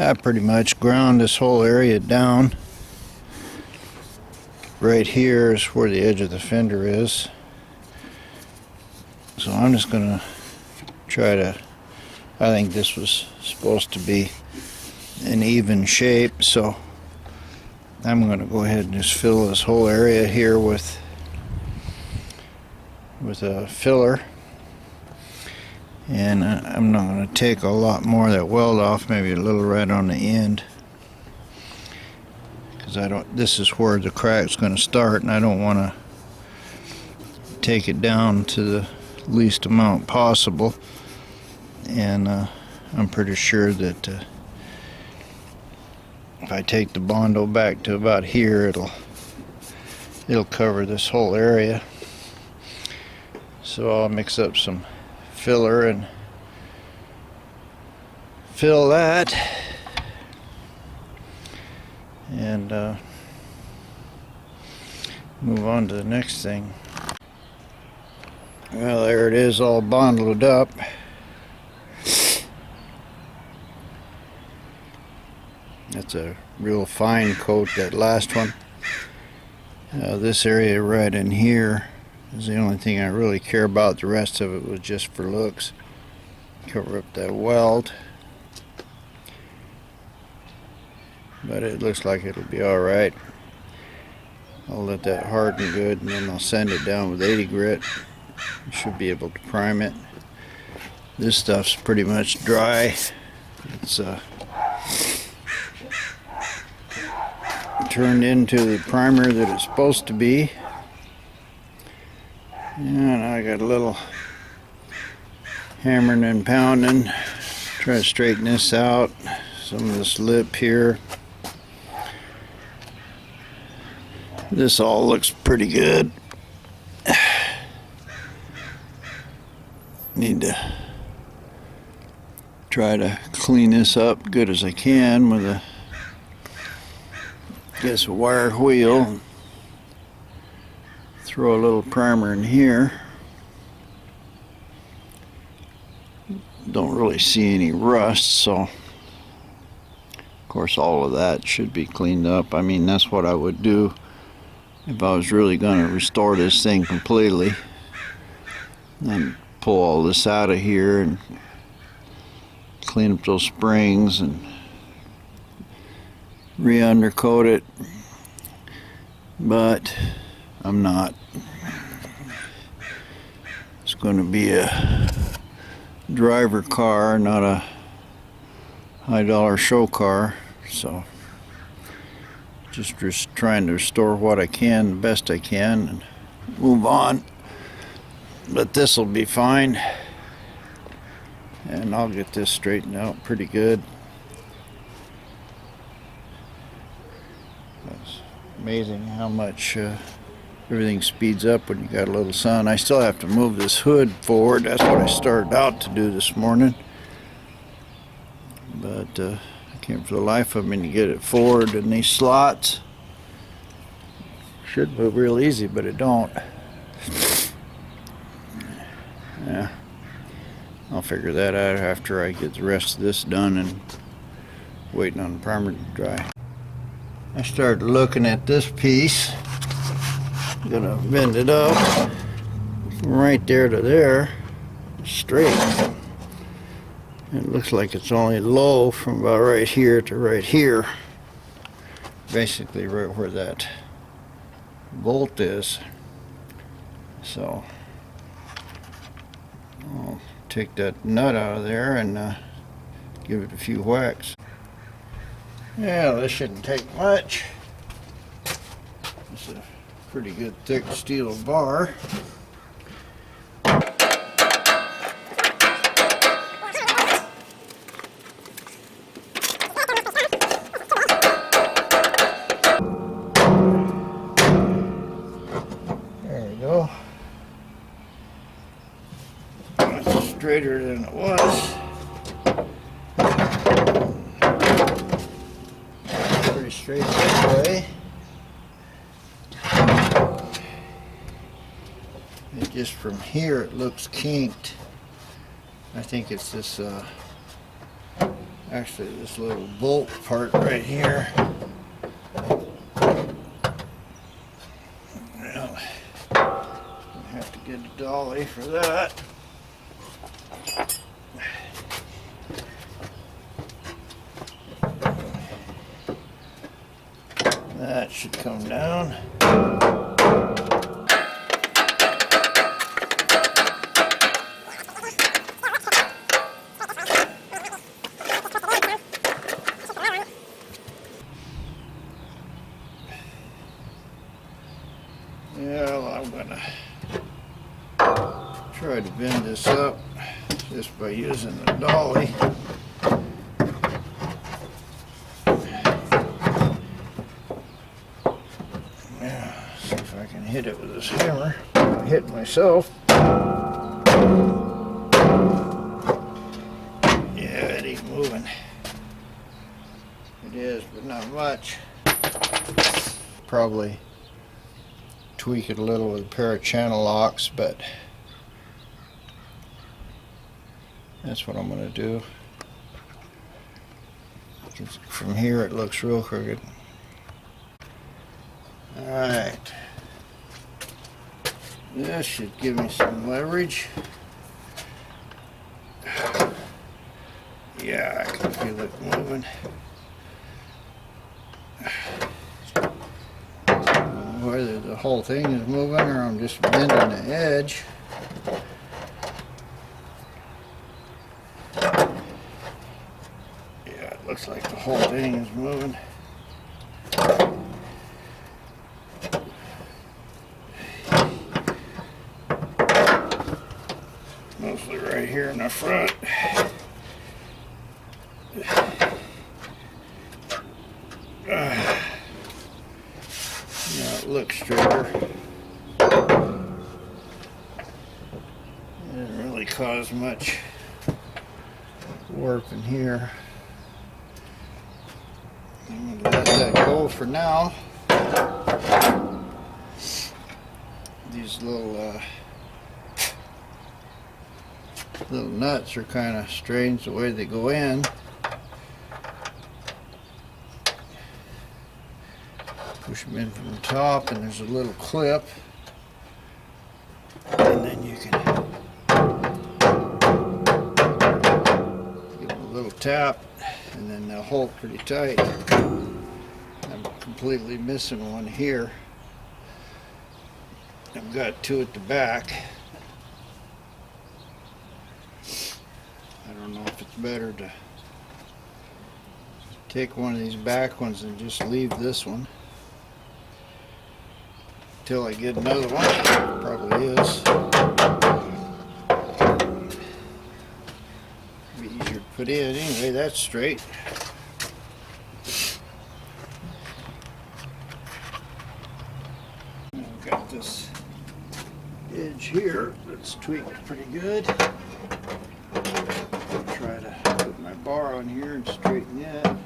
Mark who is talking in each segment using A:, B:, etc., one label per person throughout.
A: I pretty much ground this whole area down. Right here is where the edge of the fender is. So I'm just going to try to, I think this was supposed to be an even shape, so I'm going to go ahead and just fill this whole area here with a filler. And I'm not going to take a lot more of that weld off, maybe a little right on the end, because this is where the crack's going to start, and I don't want to take it down to the least amount possible. And I'm pretty sure that if I take the Bondo back to about here, it'll cover this whole area. So I'll mix up some filler and fill that, and move on to the next thing. Well, there it is, all bondled up. That's a real fine coat, that last one. This area right in here is the only thing I really care about. The rest of it was just for looks. Cover up that weld. But it looks like it'll be alright. I'll let that harden good, and then I'll sand it down with 80 grit. Should be able to prime it. This stuff's pretty much dry. It's turned into the primer that it's supposed to be. And I got a little hammering and pounding, try to straighten this out. Some of this lip here. This all looks pretty good. Need to try to clean this up good as I can with a wire wheel. Throw a little primer in here. Don't really see any rust, so of course all of that should be cleaned up. I mean, that's what I would do if I was really going to restore this thing completely. Then pull all this out of here and clean up those springs and re-undercoat it, but I'm not. It's going to be a driver car, not a high-dollar show car, so just trying to restore what I can the best I can and move on. But this will be fine, and I'll get this straightened out pretty good. It's amazing how much everything speeds up when you got a little sun. I still have to move this hood forward. That's what I started out to do this morning, but I can't for the life of me to get it forward in these slots. Should move real easy, but it don't. Yeah, I'll figure that out after I get the rest of this done and waiting on the primer to dry. I started looking at this piece. I'm gonna bend it up from right there to there, straight. It looks like it's only low from about right here to right here. Basically right where that bolt is. So I'll take that nut out of there and give it a few whacks. Yeah, this shouldn't take much. It's a pretty good thick steel bar. There we go. It's straighter than it was. Pretty straight that way. And just from here it looks kinked. I think it's this Actually, this little bolt part right here. Well, I have to get a dolly for that. That should come down. Yeah, well, I'm gonna try to bend this up just by using the dolly. Yeah, see if I can hit it with this hammer. I'm hitting myself. Yeah, it ain't moving. It is, but not much. Probably tweak it a little with a pair of channel locks, but that's what I'm going to do. From here it looks real crooked. Alright. This should give me some leverage. Yeah, I can feel it moving. Whether the whole thing is moving or I'm just bending the edge. Yeah, it looks like the whole thing is moving. Mostly right here in the front. Now it looks straighter. It didn't really cause much warp in here. I'm going to let that go for now. These little nuts are kind of strange the way they go in. Push them in from the top, and there's a little clip, and then you can give them a little tap, and then they'll hold pretty tight. I'm completely missing one here. I've got two at the back. I don't know if it's better to take one of these back ones and just leave this one until I get another one. Probably is. Be easier to put in. Anyway, that's straight. I've got this edge here that's tweaked pretty good. I'll try to put my bar on here and straighten it.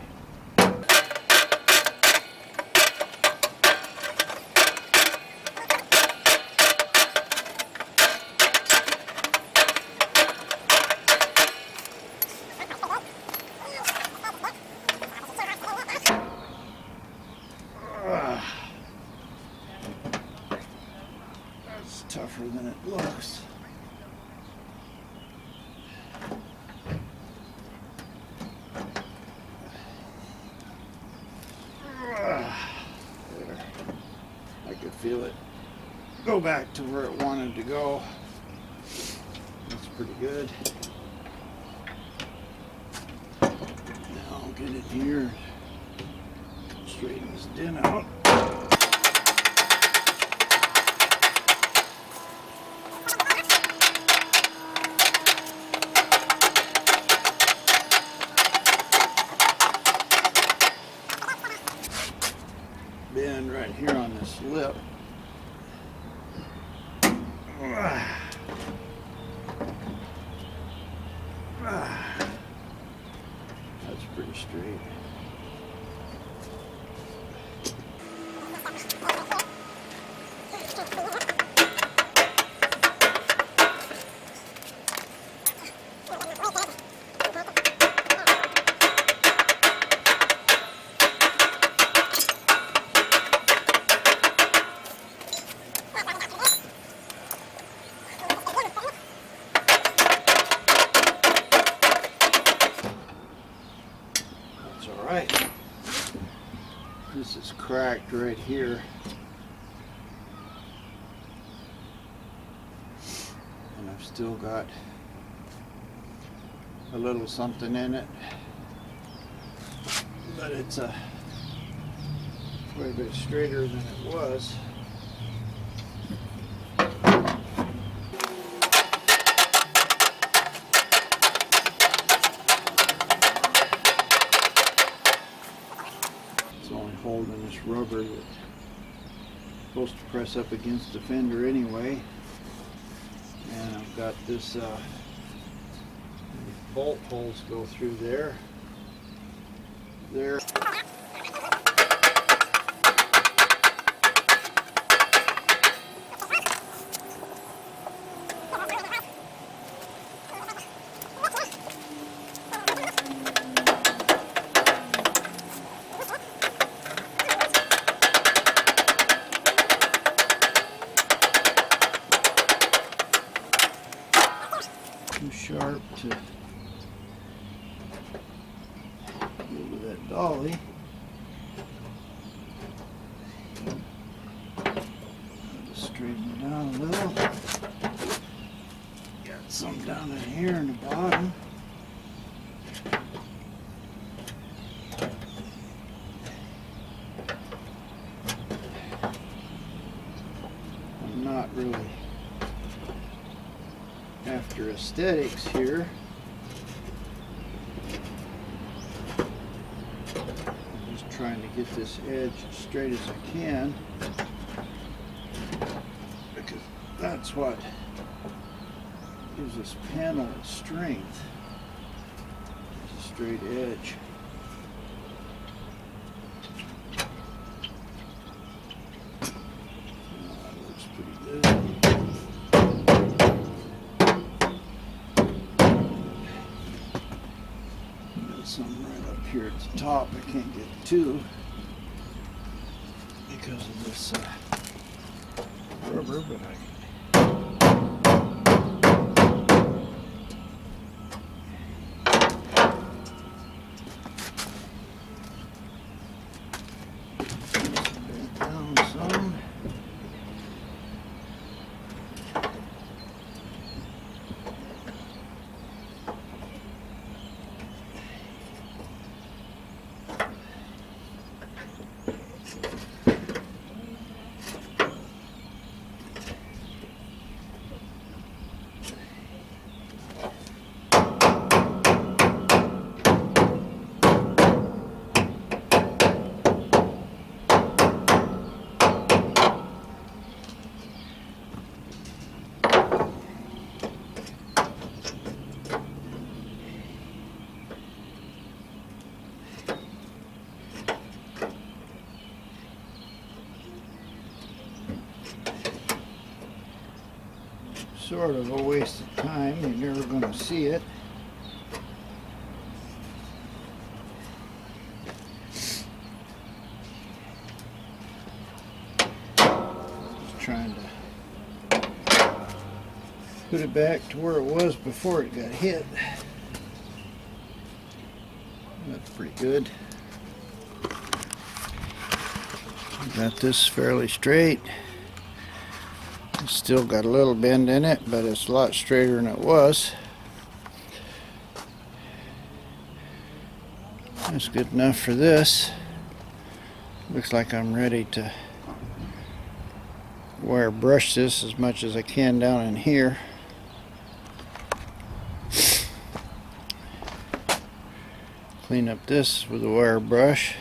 A: That's tougher than it looks. There. I could feel it go back to where it wanted to go. That's pretty good. Now I'll get it here. Straighten this dent out. Bend right here on this lip. That's pretty straight. That's all right. This is cracked right here. And I've still got a little something in it. But it's quite a bit straighter than it was. It's only holding this rubber that's supposed to press up against the fender anyway. And I've got this bolt holes go through there. There. Too sharp to deal with that dolly. Just straighten it down a little. Got some down in here in the bottom. I'm not really after aesthetics here. I'm just trying to get this edge as straight as I can, because that's what gives this panel its strength. It's a straight edge. That looks pretty good. Something right up here at the top I can't get to because of this rubber, but I bend down some. Sort of a waste of time. You're never going to see it. Just trying to put it back to where it was before it got hit. That's pretty good. Got this fairly straight. Still got a little bend in it, but it's a lot straighter than it was. That's good enough for this. Looks like I'm ready to wire brush this as much as I can down in here. Clean up this with a wire brush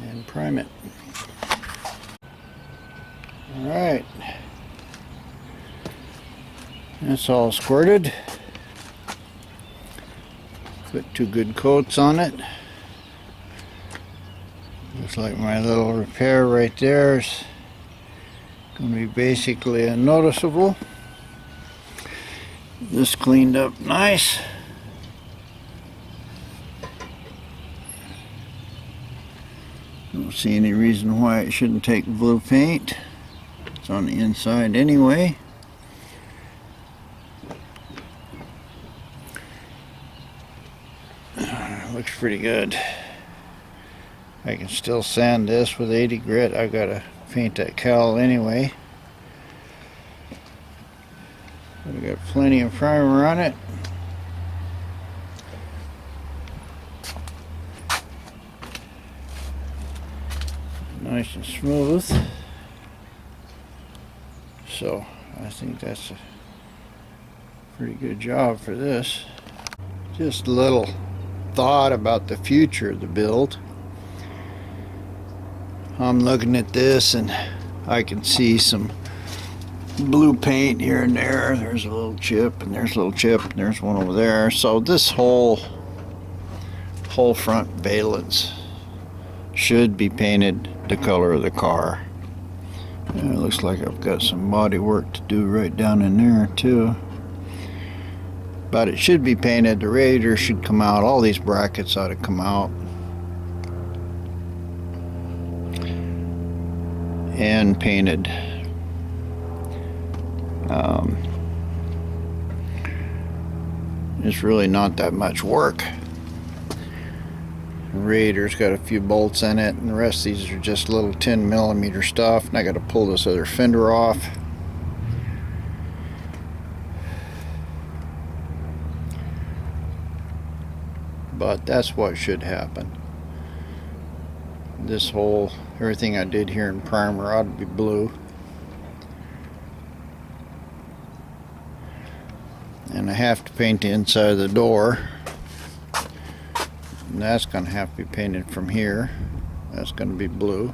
A: and prime it. Alright, that's all squirted. Put 2 good coats on it. Looks like my little repair right there is going to be basically unnoticeable. This cleaned up nice. Don't see any reason why it shouldn't take blue paint. It's on the inside anyway. looks pretty good. I can still sand this with 80 grit. I gotta paint that cowl anyway. We got plenty of primer on it. Nice and smooth. So I think that's a pretty good job for this. Just a little thought about the future of the build. I'm looking at this and I can see some blue paint here and there. There's a little chip and there's a little chip and there's one over there. So this whole front valance should be painted the color of the car. And it looks like I've got some body work to do right down in there too. But it should be painted. The radiator should come out. All these brackets ought to come out. And painted. It's really not that much work. The radiator's got a few bolts in it, and the rest of these are just little 10mm stuff, and I got to pull this other fender off. But that's what should happen. This whole, everything I did here in primer ought to be blue. And I have to paint the inside of the door. And that's going to have to be painted from here. That's going to be blue.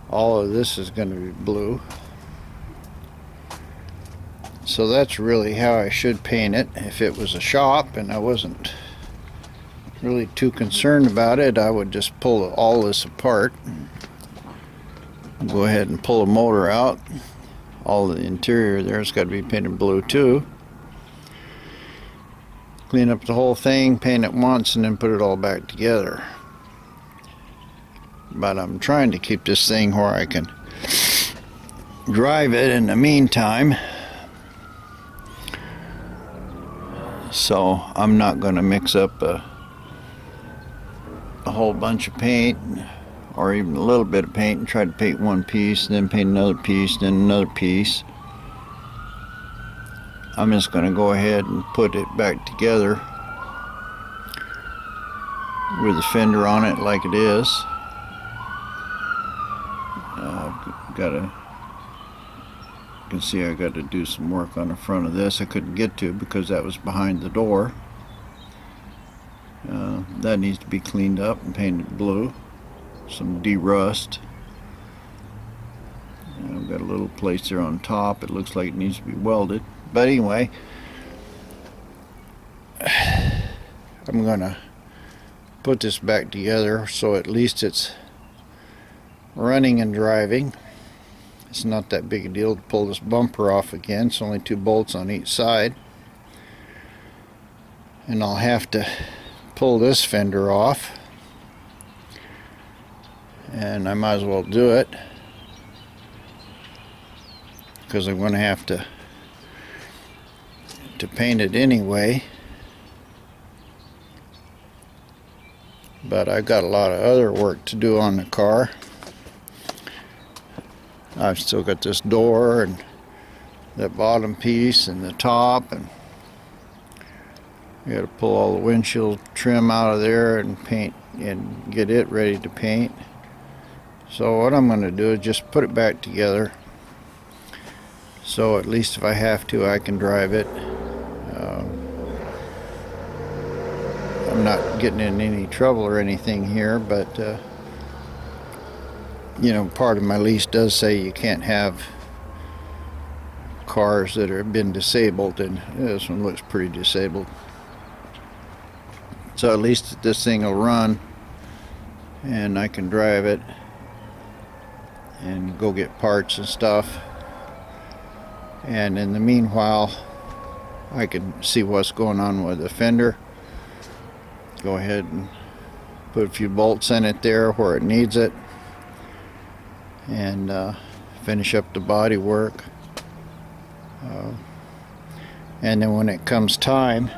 A: All of this is going to be blue. So that's really how I should paint it. If it was a shop and I wasn't really too concerned about it, I would just pull all this apart. Go ahead and pull the motor out. All the interior there's got to be painted blue too. Clean up the whole thing, paint it once, and then put it all back together. But I'm trying to keep this thing where I can drive it in the meantime. So I'm not going to mix up a whole bunch of paint, or even a little bit of paint, and try to paint one piece, then paint another piece, then another piece. I'm just going to go ahead and put it back together with the fender on it like it is. You can see I got to do some work on the front of this. I couldn't get to because that was behind the door. That needs to be cleaned up and painted blue. Some de-rust. I've got a little place there on top. It looks like it needs to be welded. But anyway, I'm gonna put this back together so at least it's running and driving. It's not that big a deal to pull this bumper off again. It's only 2 bolts on each side. And I'll have to pull this fender off. And I might as well do it, because I'm going to have to paint it anyway. But I've got a lot of other work to do on the car. I've still got this door and that bottom piece and the top, and I got to pull all the windshield trim out of there and paint and get it ready to paint. So what I'm going to do is just put it back together, so at least if I have to, I can drive it. I'm not getting in any trouble or anything here, but you know, part of my lease does say you can't have cars that have been disabled, and this one looks pretty disabled. So at least this thing will run and I can drive it and go get parts and stuff. And in the meanwhile, I can see what's going on with the fender. Go ahead and put a few bolts in it there where it needs it, and finish up the body work. And then when it comes time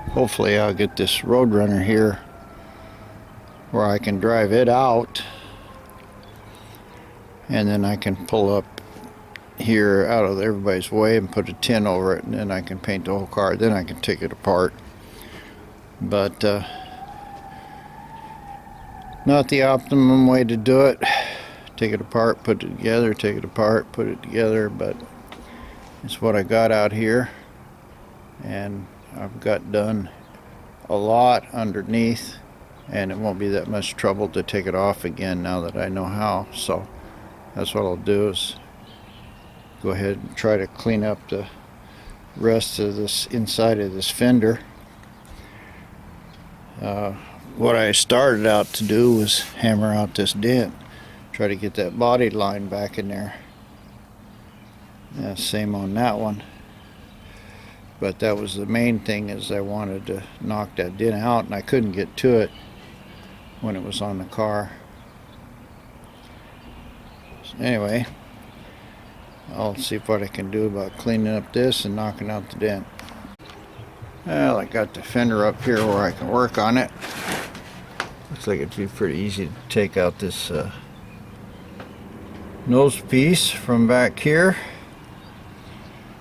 A: hopefully I'll get this Roadrunner here where I can drive it out, and then I can pull up here out of everybody's way and put a tin over it, and then I can paint the whole car. Then I can take it apart. But not the optimum way to do it. Take it apart, put it together, take it apart, put it together, but it's what I got out here, and I've got done a lot underneath, and it won't be that much trouble to take it off again now that I know how. So that's what I'll do, is go ahead and try to clean up the rest of this inside of this fender. What I started out to do was hammer out this dent, try to get that body line back in there. Same on that one. But that was the main thing, is I wanted to knock that dent out, and I couldn't get to it when it was on the car. So anyway, I'll see what I can do about cleaning up this and knocking out the dent. Well, I got the fender up here where I can work on it. Looks like it'd be pretty easy to take out this nose piece from back here.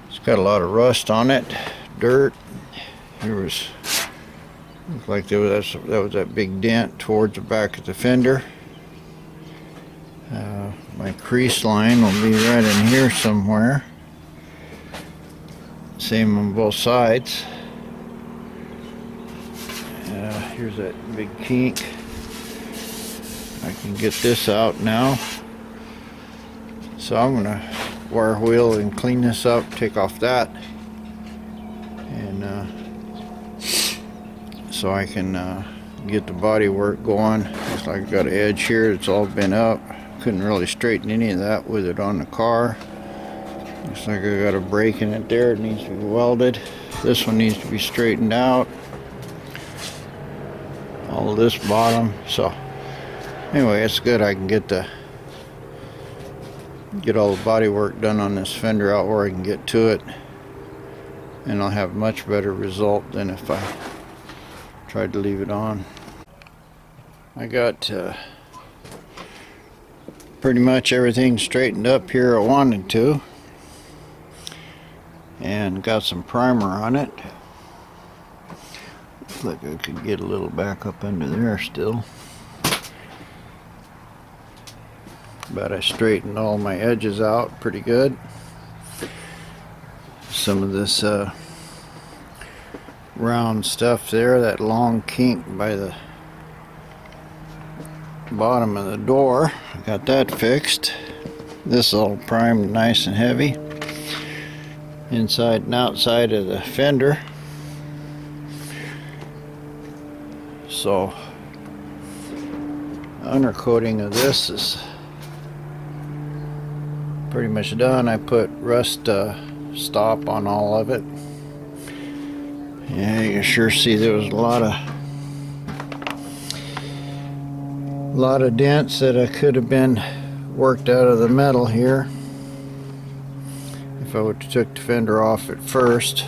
A: It's got a lot of rust on it, dirt. Looked like that was that big dent towards the back of the fender. My crease line will be right in here somewhere. Same on both sides. Here's that big kink. I can get this out now. So I'm gonna wire wheel and clean this up, take off that, and so I can get the body work going. Looks like I got an edge here that's all bent up. Couldn't really straighten any of that with it on the car. Looks like I got a break in it there. It needs to be welded. This one needs to be straightened out. All of this bottom. So anyway, it's good. I can get all the body work done on this fender out where I can get to it, and I'll have much better result than if I tried to leave it on. I got pretty much everything straightened up here I wanted to, and got some primer on it. Looks like I could get a little back up under there still, but I straightened all my edges out pretty good. Some of this round stuff there, that long kink by the bottom of the door, I got that fixed. This all primed nice and heavy, inside and outside of the fender. So undercoating of this is pretty much done. I put rust stop on all of it. Yeah, you can sure see there was a lot of dents that could have been worked out of the metal here if I would have took the fender off at first.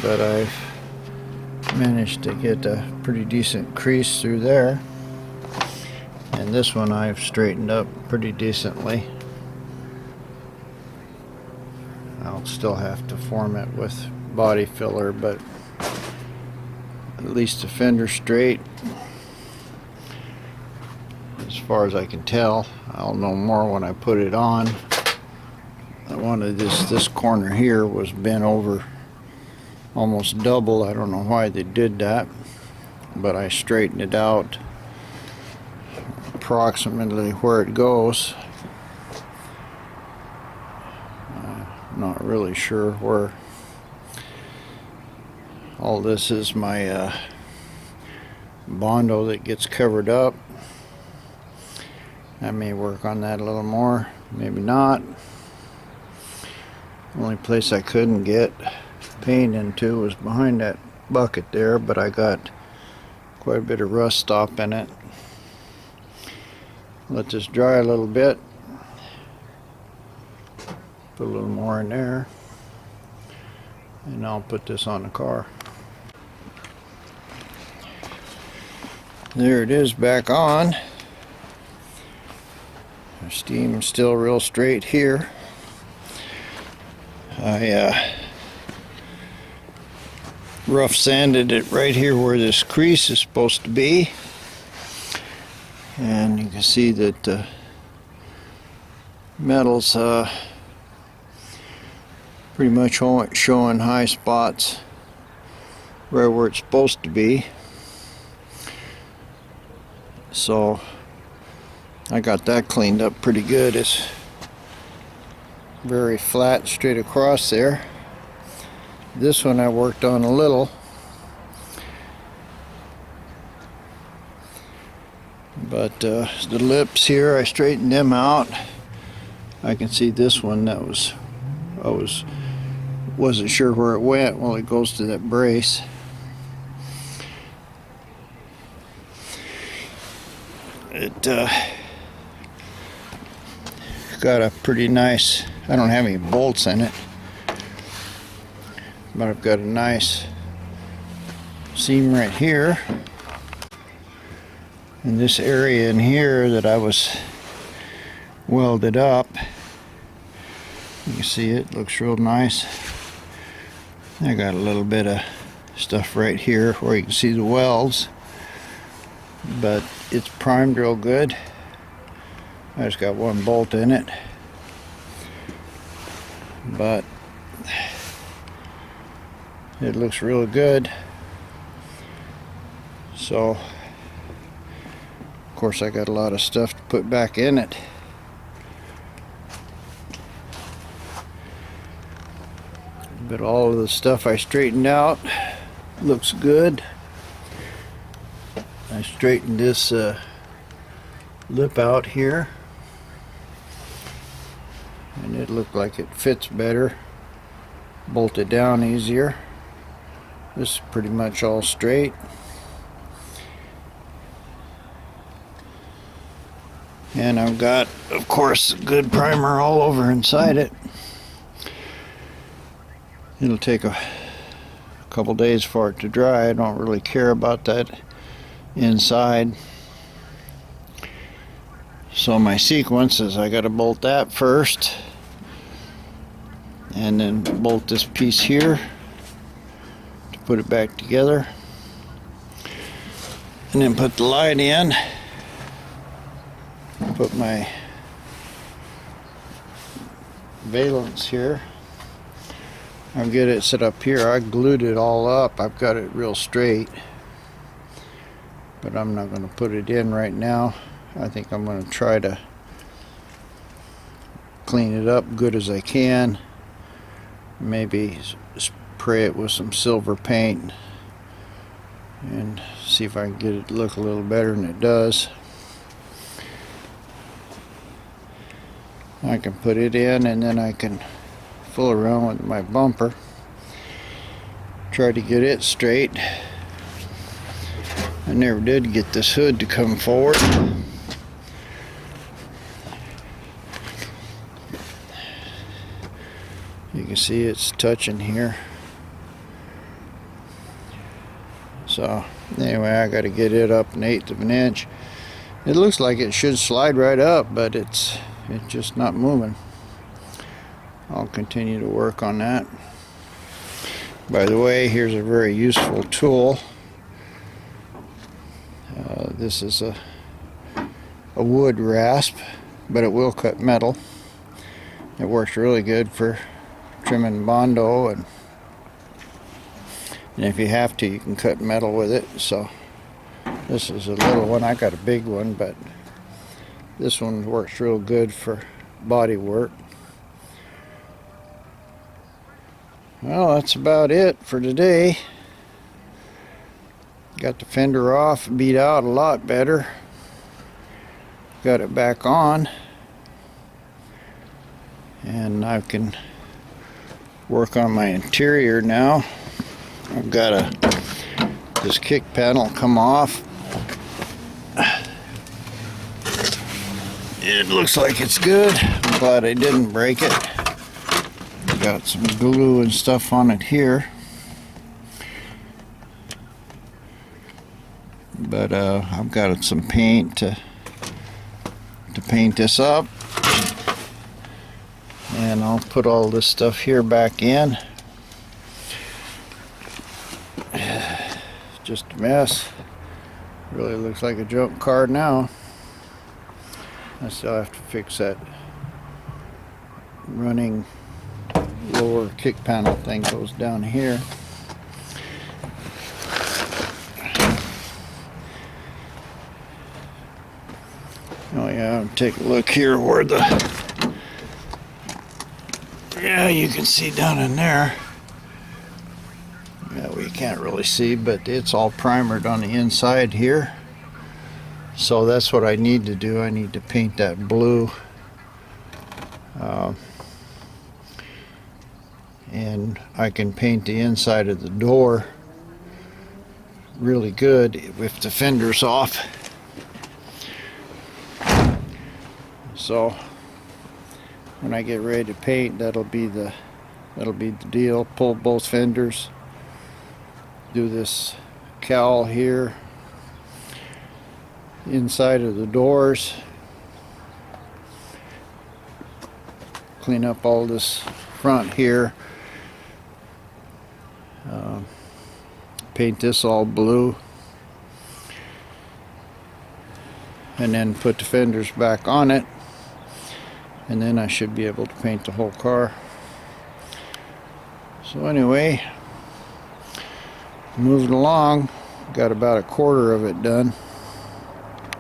A: But I've managed to get a pretty decent crease through there, and this one I've straightened up pretty decently. I'll still have to form it with body filler, but at least the fender's straight as far as I can tell. I'll know more when I put it on. I wanted this corner here was bent over almost double. I don't know why they did that, but I straightened it out approximately where it goes. Not really sure where. All this is my Bondo that gets covered up. I may work on that a little more, maybe not. Only place I couldn't get paint into was behind that bucket there, but I got quite a bit of rust stop in it. Let this dry a little bit. Put a little more in there, and I'll put this on the car. There it is back on. The steam's still real straight here. I rough sanded it right here where this crease is supposed to be, and you can see that the metal's pretty much showing high spots right where it's supposed to be. So I got that cleaned up pretty good. It's very flat straight across there. This one I worked on a little, but the lips here I straightened them out. I can see this one that wasn't sure where it went. Well, it goes to that brace. It got a pretty nice, I don't have any bolts in it, but I've got a nice seam right here. And this area in here that I was welded up, you can see it looks real nice. I got a little bit of stuff right here where you can see the welds, but it's primed real good. I just got one bolt in it, but it looks real good. So of course I got a lot of stuff to put back in it. But all of the stuff I straightened out looks good. I straightened this lip out here, and it looked like it fits better, bolted down easier. This is pretty much all straight. And I've got, of course, good primer all over inside it. It'll take a couple days for it to dry. I don't really care about that inside. So my sequence is I got to bolt that first, and then bolt this piece here to put it back together, and then put the light in, put my valence here. I'll get it set up here. I glued it all up. I've got it real straight, but I'm not going to put it in right now. I think I'm going to try to clean it up good as I can. Maybe spray it with some silver paint and see if I can get it to look a little better than it does. I can put it in, and then I can fool around with my bumper, try to get it straight. I never did get this hood to come forward. You can see it's touching here. So anyway, I got to get it up 1/8 of an inch. It looks like it should slide right up, but it's just not moving. I'll continue to work on that. By the way, here's a very useful tool. This is a wood rasp, but it will cut metal. It works really good for trimming Bondo, and if you have to, you can cut metal with it. So this is a little one. I got a big one, but this one works real good for body work. Well, that's about it for today. Got the fender off, beat out a lot better. Got it back on, and I can work on my interior now. I've got this kick panel come off. It looks like it's good. I'm glad I didn't break it. Got some glue and stuff on it here. but I've got some paint to paint this up, and I'll put all this stuff here back in. Just a mess. Really looks like a junk car now. I still have to fix that running lower kick panel thing goes down here. Oh yeah, take a look here where yeah, you can see down in there. Yeah, we can't really see, but it's all primered on the inside here. So that's what I need to do. I need to paint that blue. And I can paint the inside of the door really good if the fender's off. So when I get ready to paint, that'll be the deal. Pull both fenders, do this cowl here, inside of the doors, clean up all this front here, paint this all blue, and then put the fenders back on it, and then I should be able to paint the whole car. So anyway, moving along, got about a quarter of it done.